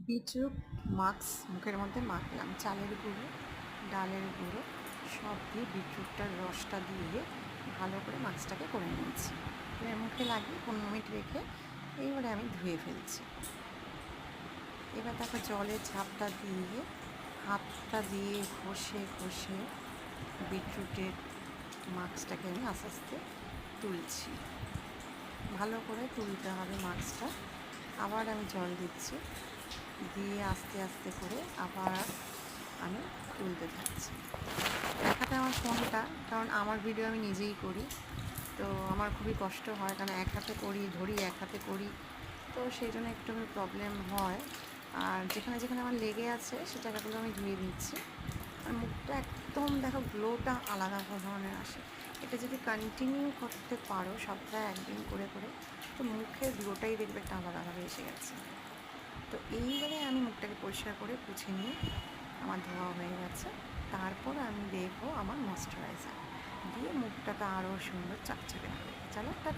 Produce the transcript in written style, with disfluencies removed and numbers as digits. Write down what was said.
Beetroot mask মুখের মধ্যে মাখলাম। চালের গুঁড়ো, ডালের গুঁড়ো সব দিয়ে বিটরুটটার রসটা দিয়ে ভালো করে মাস্কটাকে করে নিয়েছি। এবার মুখে লাগিয়ে 15 মিনিট রেখে এইবারে আমি ধুয়ে ফেলছি। এবার দেখো জলের ঝাপটা দিয়ে হাতটা দিয়ে ঘষে ঘষে বিটরুটের মাস্কটাকে আমি আস্তে আস্তে তুলছি। ভালো করে তুলতে হবে মাস্কটা। আবার আমি জল দিচ্ছি, দিয়ে আস্তে আস্তে করে আবার আমি তুলতে থাকছি। দেখাতে আমার ফোনটা, কারণ আমার ভিডিও আমি নিজেই করি, তো আমার খুবই কষ্ট হয়, কারণ এক হাতে করি, ধরি, এক হাতে করি, তো সেই জন্য একটু প্রবলেম হয়। আর যেখানে যেখানে আমার লেগে আছে সে জায়গাগুলো আমি ধুয়ে দিচ্ছি। আর মুখটা একদম দেখো গ্লোটা আলাদা ধরনের আসে। এটা যদি কন্টিনিউ করতে পারো সপ্তাহে একদিন করে করে, তো মুখের গ্লোটাই দেখবে একটা আলাদাভাবে এসে গেছে। তো এইবারে আমি মুখটাকে পরিষ্কার করে পুছে নিয়ে আমার ধোয়া হয়ে গেছে। তারপর আমি দেখবো আমার ময়েশ্চারাইজার দিয়ে মুখটাকে আরও সুন্দর চকচকে হবে। চলো টাটা।